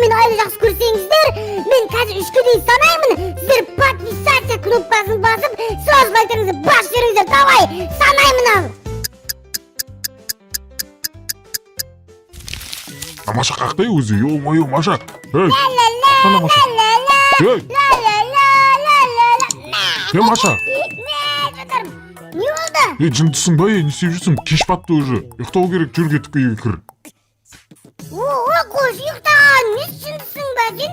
meni айлы жақсы көрсеңіздер, мен қазір 3-ке дейін санаймын. Сіздер подписаться кнопкасын басып, сразу лайктарыңызды басып жіберіңіздер. Давай, санаймын ал. Маша қақтай өзі, ё-моё, Маша. Эй, қана Маша. Эй, Маша. Не болды? Жындысың ба, не істеп жүрсің? Кеш батты уже. Ұйықтау керек, жүр кетіп үйге кір. Қош, ұйықтаған, не жындысың ба? Сен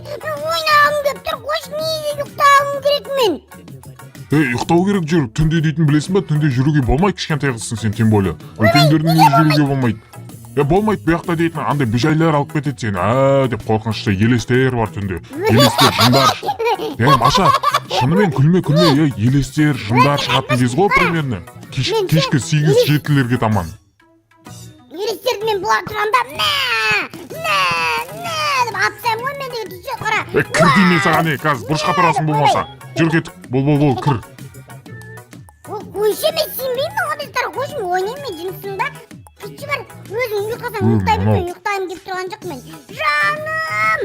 ойнағым келіп тұр, қош, неге ұйықтағым керек мен? Ұйықтау керек жүр. Түнде дейтін білесің ба? Түнде жүруге болмайды, кішкентай қызсың сен тем более. Үлкендердің жүруге болмайды. Болмайды, бұяқта дейтін андай бүжайлар алып кетеді сені. Деп қорқынышты елестер бар түнде. Елестер, жындар. Маша, шынымен күлме, елестер, жындар шығатын кез ғой примерно. Кешкі 8-7-лерге таман. Елестерді мен бұлар тұрғанда деп атсам ғой мен деген түсе қара. Кір деймін саған, қазір бұрышқа тұрасың болмаса. Жүр кетіп, бол, кір. Қойшы мен сенбеймін оғадыстар, қойшы мен ойнайым мен жынысың ба? Күтші бар, өзің ұйықтасаң ұйықтай білмей, ұйықтайым деп тұрған жоқ мен. Жаным,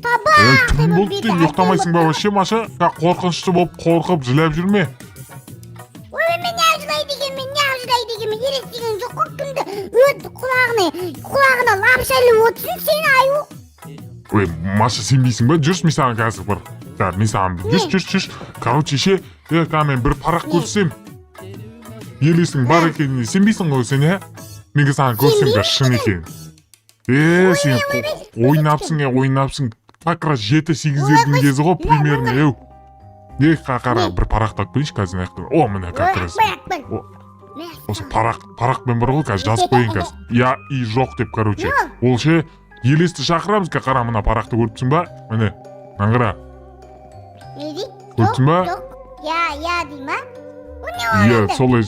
табақ! Түн болды дейін ұйықтамайсың ба вообще, Маша? Қорқынышты болып қорқып жылап жүрме. Ой, мен не жылайды екенмін, елестеген жоқ қой кімді өтті құлағына лапшайлы отсын сен аю. Ой, Маша сенбейсің ба? Жүрс, мен саған қазір бір. Мен саған жүрс. Короче, мен бір парақ көрсем. Елестің бар екеніне сенбейсің ғой сен, Менге саған көрсем де шын екен. Сен ойнапсың. Как раз 7-8-лердің кезі ғой, примерно, қара, бір парақтап келейінші қазір аяқтан. Міне, как раз. Осы парақпен бар ғой, қазір жазып қойын қазір. Я и жоқ деп, короче. Ол елесті шақырамыз, қара мына парақты көріпсің ба? Міне, наңғыра. Не дейді? Көріпсің ба? Жоқ, я дей ма? Солай.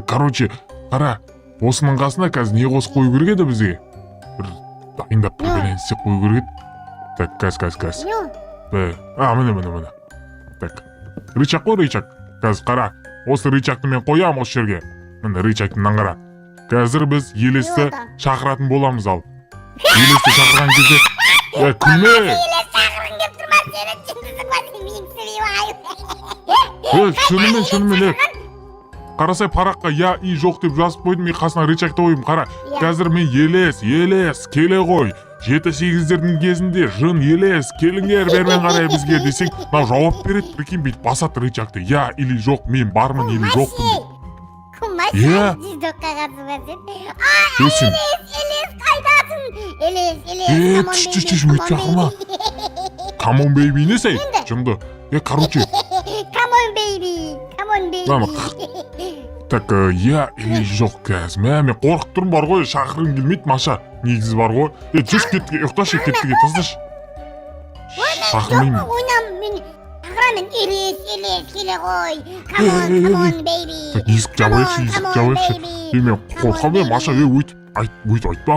Короче, қара. Осының қасына қазір не қосып қою керек еді бізге? Бір дайындап бір бәлен істеп қою керек еді. Так, қазір. Міне. Так, рычаг қой, рычаг. Қазір қара, осы рычагты мен қоям осы жерге. Міне рычагтың қара. Қазір біз елесті шақыратын боламыз ал. Елесті шақырған кезде... Күлме! Елес шақырғын кеп тұрма, сені Шынымен. Қарасай параққа я и жоқ деп жазып қойдым, мен қасына рычагты қойым. Қара, қазір мен елес, келе ғой. 7-8-лердің кезінде жын елес, келіңдер бермен қарай бізге десең, жауап береді, прикинь, бүйтіп басады рычагты. Я или жоқ, мен бармын или жоқпын деп. Құмаша, жүздоққа қатысып әсен. Елес, қайдасың? Елес, өйтіп ақырма. Come on baby, не сәй? Жымды. Короче. Come on baby. Так, я или жоқ қазір. Мен қорқып тұрмын бар ғой, шақырғым келмейді, Маша. Негізі бар ғой. Жүз кетті, ұйықташы, кетті, тасташы. Шақырмаймын. Ойнам, шақырамын, елес, келе ғой. Come on baby. Есік жабайықшы. Мен қорқамын, Маша, өйтіп айтпа.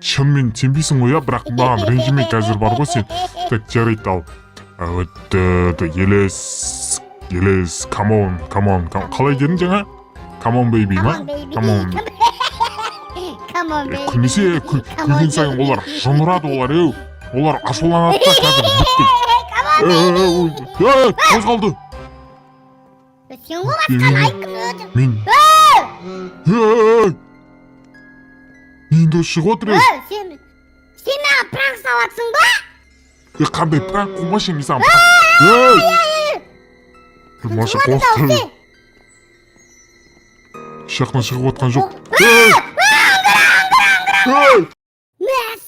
Шынымен сенбейсің ғой, бірақ маған ренжіме қазір бар ғой сен. Так, жарайды ал. Елес, come on. Қалай дедің жаңа? Come on baby ма? Come on. Күлмесе, күлген сайын олар жымырады олар, Олар ашуланады да қазір бүттік. Қозғалды. Сен болмасқан айқын өтіп. Мен де шығып отыр Сен маған пранк салатсың ба? Қандай пранк қылмашы, мен саған Маша қорқып. Шақынан шығып отқан жоқ.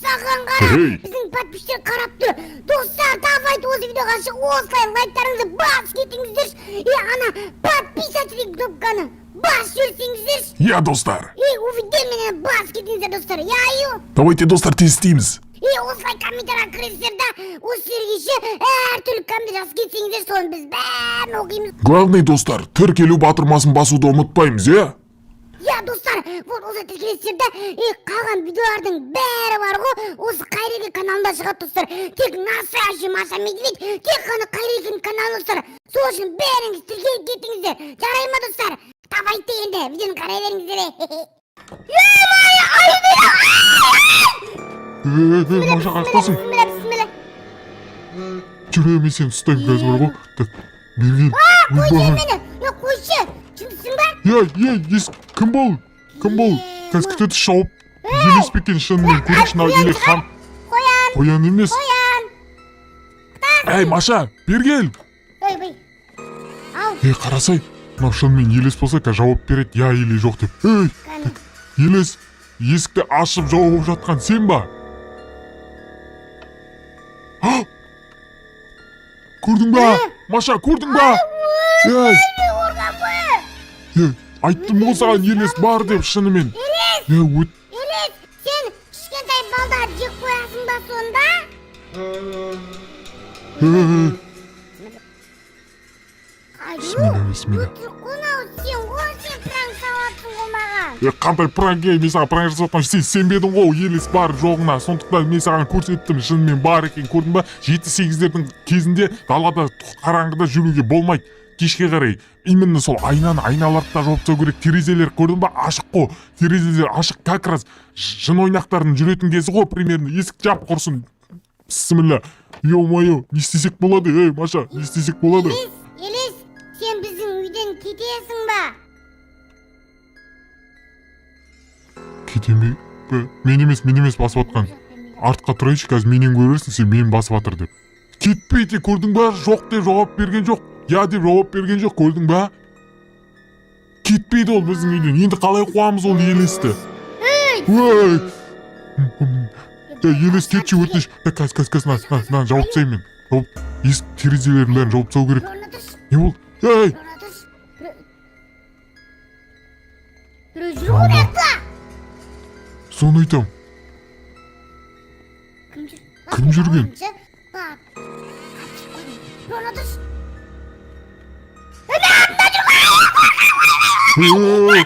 Саған қара, біздің подписчиктер қарап тұр. Достар, давайте осы видеоға осылай лайктарыңызды бас кетіңіздерші. Ана подписаться кнопканы бас жүрсеңіздерші. Достар. Уведомление бас кетіңіздер, достар. Давайте, достар, тез істейміз. Осылай комментария кіріңіздер да, осы жерге әртүрлі комментария жазып кетсеңіздер, соны біз бәрін оқимыз. Главный, достар, тіркелу батырмасын басуды ұмытпаймыз, достар, вот осы тіркелестерде қалған видеолардың бәрі бар ғой, осы Қайреки каналында шығады, достар. Тек настоящий Маша Медведь, тек қана Қайреки каналы, достар. Сол үшін бәріңіз тіркеліп кетіңіздер. Жарай ма, достар? Давайте енді видеоны қарай беріңіздер. Маша қаяқтасың? Bismillah. Жүре мен сені ұстаймын қазір бар ғой. Так, бері кел. Қойшы мені. Қойшы. Түсінсің ба? Кім бол? Қазір күтеді шауып. Елес пе екен шынымен көрейікші мынау еле хан. Қоян емес. Әй, Маша, бері кел. Ой. Ау. Қарасай, мынау шынымен елес болса қазір жауап береді, я или жоқ деп. Так, елес, есікті ашып жауып жатқан сен ба? Көрдің ба? Маша, көрдің ба? Айттым ғой саған елес бар деп шынымен. Елес, сен кішкентай балдар жек қоясың ба сонда? Бисмилlah. Қонау сен ғой, сен пранк салатсың ғой маған. Қандай пранк, мен саған пранк жасап сен сенбедің ғой елес бар жоғына. Сондықтан мен саған көрсеттім, шынымен бар екен, көрдің ба? 7-8-лердің кезінде далада қараңғыда жүруге болмайды. Кешке қарай именно сол айнаны айналарда жауып тастау керек. Терезелер көрдің ба? Ашық қой. Терезелер ашық, как раз жын ойнақтардың жүретін кезі ғой, примерно. Есік жап құрсын. Бисмилlah. Ё-моё, не істесек болады? Маша, не істесек болады? Елес, сен біздің үйден кетесің ба? Кетеме? Мен емес басып атқан. Артқа тұрайыншы, қазір менен көрерсің, сен мен басып атыр деп. Кетпейді, көрдің ба? Жоқ деп жауап берген жоқ. Я деп жауап берген жоқ, көрдің ба? Кетпейді ол біздің үйден. Енді қалай қуамыз ол елесті? Елес кетші өтініш. Қазір, на, жауып тастаймын мен. Есік терезелерін бәрін жауып тастау керек. Не болды? Біреу жүр ғой жақта. Соны айтам. Кім жүрген?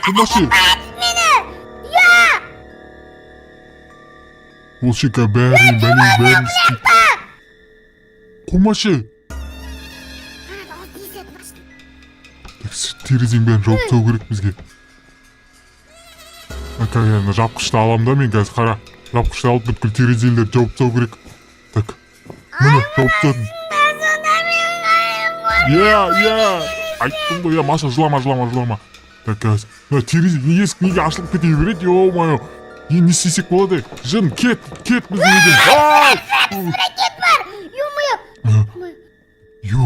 Қымашы. Ол шека бәрін істейді. Қымашы. Терезең бәрін жауып тастау керек бізге. Жапқышты алам да мен қазір, қара. Жапқышты алып бүткіл терезелерді жауып тастау керек. Так, міне жауып тастадым. Айттым ғой, Маша, жылама. Так, қазір. Терезе, есік неге ашылып кете береді, ё-моё. Не істесек болады? Жын, кет біздің үйден. Ракет бар, ё-моё. Не болды?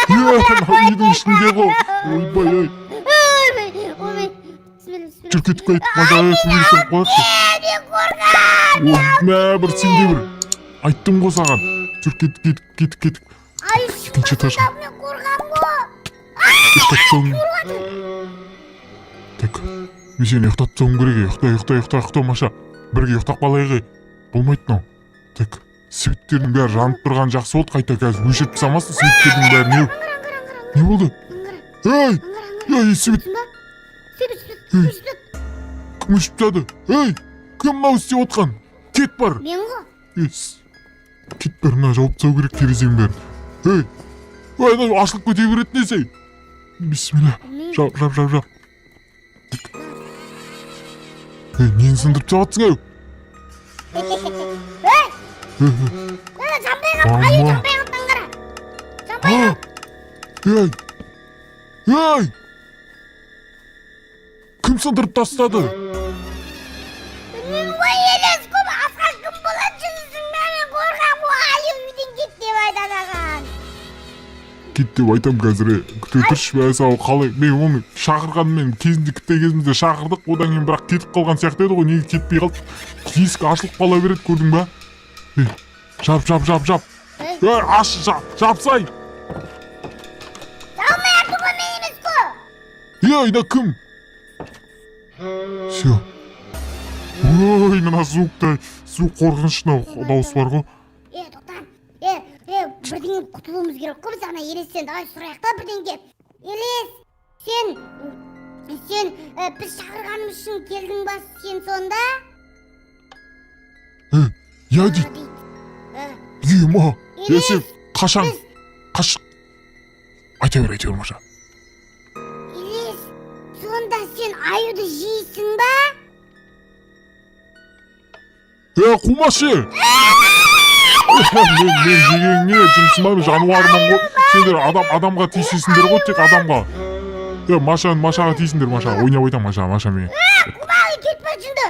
Үйдің ішінде ғой. Ойбай. Жүр кетіп қайт, Маша, сөйлесіп қояқшы. Бір сенде бір. Айттым ғой саған. Жүр кетіп. Екінші этажға. Так, мен сені ұйықтатсам керек. Ұйықта, Маша. Бірге ұйықтап қалайық. Болмайды мынау. Так, светтердің бәрі жанып тұрған жақсы болды. Қайта қазір өшіріп тастамасын светтердің бәрі. Не болды? Свет. Кім өшіп тастады? Кім мынау істеп отқан? Кет бар. Мен ғой. Кет бар, мына жауып тастау керек терезенің бәрін. Ашылып кете береді несі? Бисмилlah. Жап. Нені сындырып тастап жатсың? Кім сындырып тастады? Мен ғой елес көп асқа кім болады жынысың ба? Мен қорқам ғой, айы үйден кет деп айтадаған. Кет деп айтам қазір. Күте тұршы, бәсі қалай. Мен оны шақырғанмен кезімізде шақырдық. Одан кейін бірақ кетіп қалған сияқты еді ғой. Неге кетпей қалды? Есік ашылып қала береді, көрдің ба? Жап. Жапсай. Жалмай арту ғой, мен емес қой. Да кім? Все. Мына суық қорқынышына дауыс бар ғой. Тоқтан. Бірдеңе құтылуымыз керек қой, біз ана елестен давай сұрайық та бірдеңе. Елес, сен біз шақырғанымыз үшін келдің ба сен сонда? Дейді. Ема, сен қашан? Айта бер, Маша. Елес, сонда сен аюды жейсің ба? Кумашы! Мен жегеніңе жұмсымаймын, жануармын ғой. Сендер адамға тиісесіңдер ғой, тек адамға. Машаға тиісіңдер, Машаға. Ойнап айтам, Маша мен. Кумалы кетпе жынды.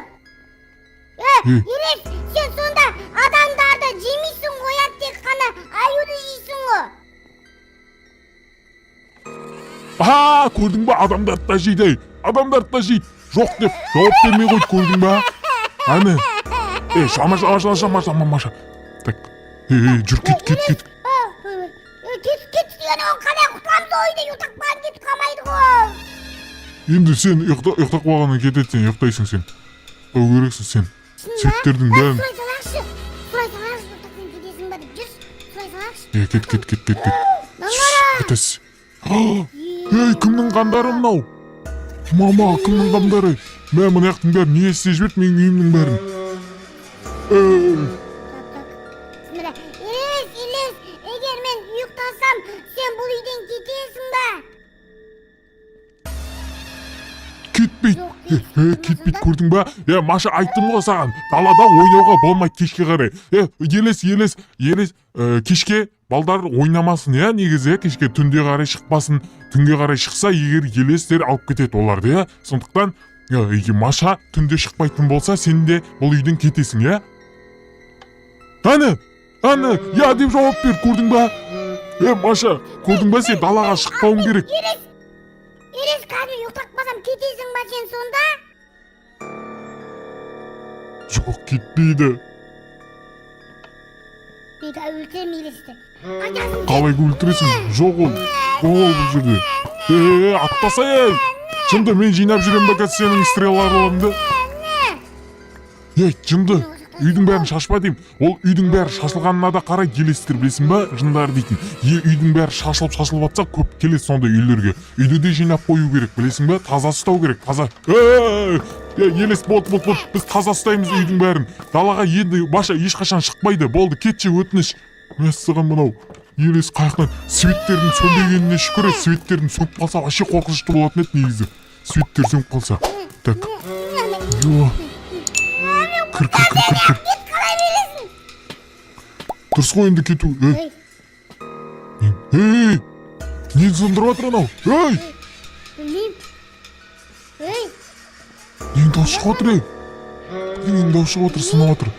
Елес, сен сонда адамдарды жемейсің ғой, тек қана аюды жейсің ғой. Көрдің ба, адамдарды да жейді. Адамдарды да жейді. Жоқ деп жауап бермей қойды, көрдің ба? Аны. Маша. Так. Жүр, кет. Кет деген ол қалай құтыламыз ойда, ұйықтап қалған кетіп қалмайды ғой. Енді сен ұйықтап қалғаннан кетеді, сен ұйықтайсың сен. Ұйықтау керексің сен. Светтердің бәрін. Сұрай салақшы, ұйықтақпен кетесің ба деп жүрші. Сұрай салақшы. Кет. Кетесіз. Кімнің қандары мынау? Мама, кімнің қандары? Мен мұны яқтың бәрін не істей жіберді, менің үйімнің бәрін. Елес, егер мен ұйықтасам, сен бұл үйден кетесің ба? Кетпейді, көрдің ба? Маша, айттым ғой саған, далада ойнауға болмайды кешке қарай. Елес, кешке балдар ойнамасын, негізі, кешке түнде қарай шықпасын. Түнге қарай шықса, егер елестер алып кетеді оларды, сондықтан Маша түнде шықпайтын болса, сен де бұл үйден кетесің, Аны, деп жауап бер, көрдің ба? Маша, көрдің ба, сен далаға шықпауың керек. Елес, қазір ұйықтақпасам кетесің ба сен сонда? Жоқ, кетпейді. Бега өлтірем Елесті. Қалай өлтіресің? Жоқ ол бұл жерде. Аттасай! Жынды, мен жинап жүрем бәкәт сенің стрелаларыңды. Жынды, үйдің бәрін шашпа дейм. Ол үйдің бәрі шашылғанына да қарай елестер, білесің ба, жындар дейтін. Үйдің бәрі шашылып атса көп келесі сондай үйлерге. Үйді де жинап қою керек, білесің ба? Таза ұстау керек, таза. Елес, болды. Біз таза ұстаймыз үйдің бәрін. Далаға енді Маша ешқашан шықпайды. Болды, кетші, өтініш. Мәссаған мынау. Елес қайықтан светтердің сөнбегеніне шүкір, светтердің сөніп қалса вообще қорқынышты болатын еді негізі. Светтер сөніп қалса. Так. Кір. Дұрыс қой енді кету. Не сөндіріп жатыр анау? Білмеймін. Нең дауыс шығып жатыр, Нең дауыс шығып жатыр, сынап жатыр.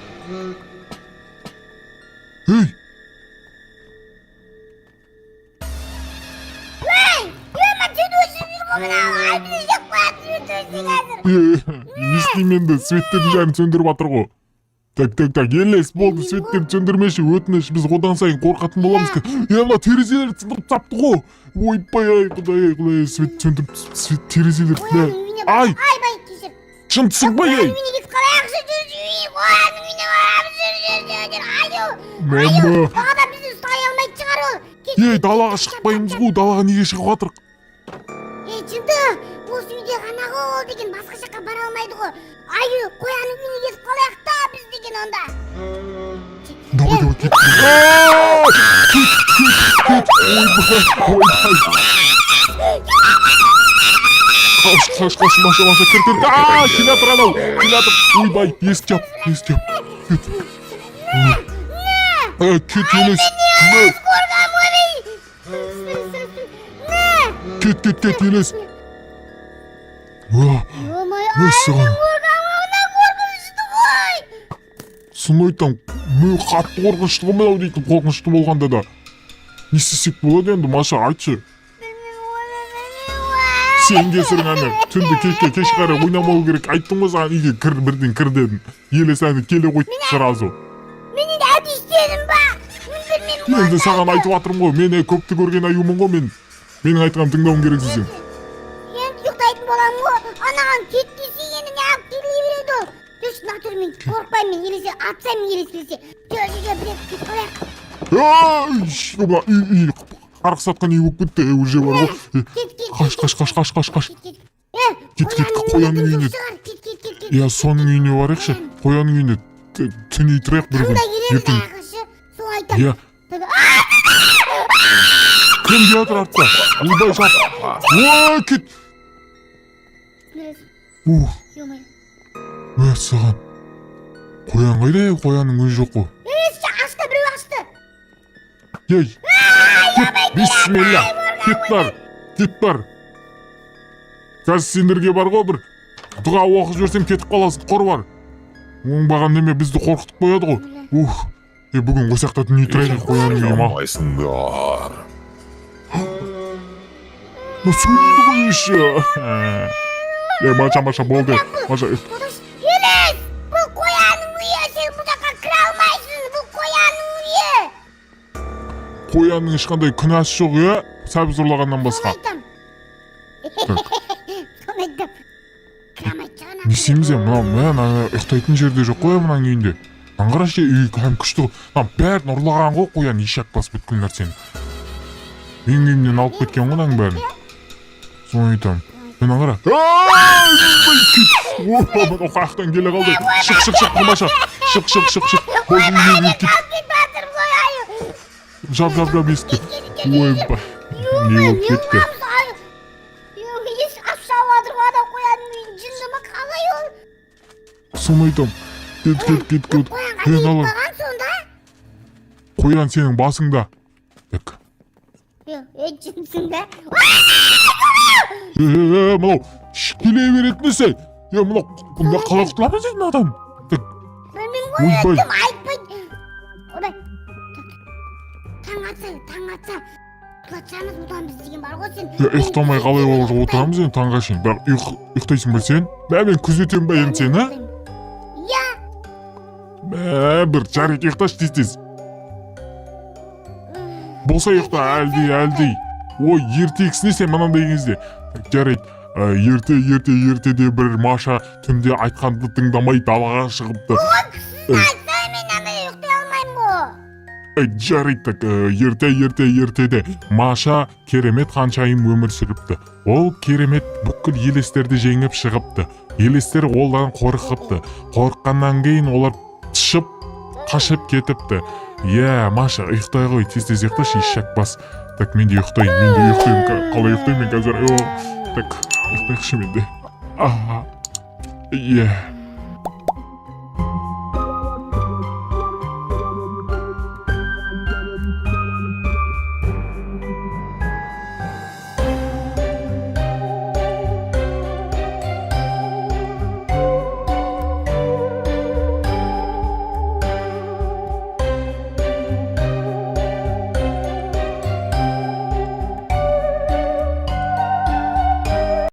Не істеймін енді, светтердің жайын сөндіріп жатыр ғой. Так, елес болды, светтерді сөндірмеші, өтініш, біз одан сайын қорқатын боламыз. Мына терезелерді сындырып тапты ғой. Ойбай, құдай, свет сөндіріп, терезелерді. Ай, шынтысың ба, Қоянның үйіне кетіп қалайықшы, Мама. Бағада бізді ұстай алмайды шығар ол. Далаға шықпаймыз ғой, далаға неге шығып жатырық? Жынды, осы үйде ғана ғой ол деген, басқа жаққа бара алмайды ғой. Аю, қоянның үйіне кетіп қалайық та біз деген онда. Давай, кет. Қаш, Маша, кір. Келатыр анау, ойбай, есік жап. Кет, Елес. Кет, Елес. Мәссаған. Сын айтам, мен қатты қорқынышты болмай дейтін, қорқынышты болғанда да. Не істесек болады енді, Маша, айтшы. Сен кесірің әні, түнді кешке қарай ойнамау керек. Айттым ғой саған, үйге бірден кір дедім. Елес әні келе қойды сразу. Мен енді әді істедім ба? Енді саған айтып жатырмын ғой, мен көпті көрген аюмын ғой мен. Менің айтқанымды тыңдауың керексің сен. Енді ұйықтайтын боламын ғой, анаған кет десе енді не алып келе береді ол. Жүрші, нақтыр мен қорықпаймын, елесе атсайым елес келсе. Жүрші, білет, кет қалайық. Қарқы сатқан үй болып кетті, уже бар ғой. Қаш. Кет, қоянның үйіне. Соның үйіне барайықшы, қоянның үйіне түн итірек бір күн. Ертең. Кім де жатыр артта? Ойбай жап. Кет. Ё-моё. Саған. Қоян қайда? Қоянның өзі жоқ қой. Ашты, біреу ашты. Ей. Бисмилла. Кет бар. Қазір сендерге бар ғой бір дұға оқып жіберсем кетіп қаласың, қор бар. Оңбаған неме бізді қорқытып қояды ғой. Бүгін қойсақта дүние тұрайын қоянның ема. Алмайсыңдар. Сөйлейді ғой еще. Маша болды. Маша. Елес! Бұл қоянның үйі, сен бұл жаққа кіре алмайсың, бұл қоянның үйі. Қоянның ешқандай күнәсі жоқ, сәбіз ұрлағаннан басқа. Соны айтам. Кіре алмайды жағына. Не істейміз мына ұйықтайтын жерде жоқ қой мынаның үйінде. Қарашы, үй кәм күшті. Бәрін ұрлаған ғой қоян, ешек бас бүткіл нәрсені. Менің үйімнен алып кеткен ғой мынаның бәрін. Соны айтам. Мен қара. Қаяқтан келе қалды. Шық, Маша. Шық. Бойын үйге кет. Жап есікті. Ойбай. Не болып кетті. Есік ашып отырған қоянның үйін жынды ма қалай ол? Соны айтам. Кет. Қоянға дейін баған сонда? Қоян сенің басыңда. Жынсың да? Мынау келе беретін сен. Мынау бұнда қалай құтыламыз дейтін адам. Білмеймін ғой, өттім, айтпайды. Обай, таң атса. Құлатшамыз бұдан біз деген бар ғой сен. Ұйықтамай қалай отырамыз енді таңға шейін. Бірақ ұйықтайсың ба сен? Мен күзетем ба енді сен, Иә. Бір жарек ұйықташы тез. Болса ұйықта әлдей. Ой, ертексіне сен мынандай кезде. Жарайды. Ертеде бір Маша түнде айтқанды тыңдамай далаға шығыпты. Айтса мен ұйықтай алмаймын ғой. Жарайды. Ертеде Маша керемет қаншайым өмір сүріпті. Ол керемет бүкіл елестерді жеңіп шығыпты. Елестер олдан қорқыпты. Қорыққаннан кейін олар тышып, қашып кетіпті. Маша, ұйықтай ғой, тез ұйықташы, ешек бас. Мен де ұйықтайын. Қалай ұйықтайын мен қазір? Ұйықтайықшы мен де.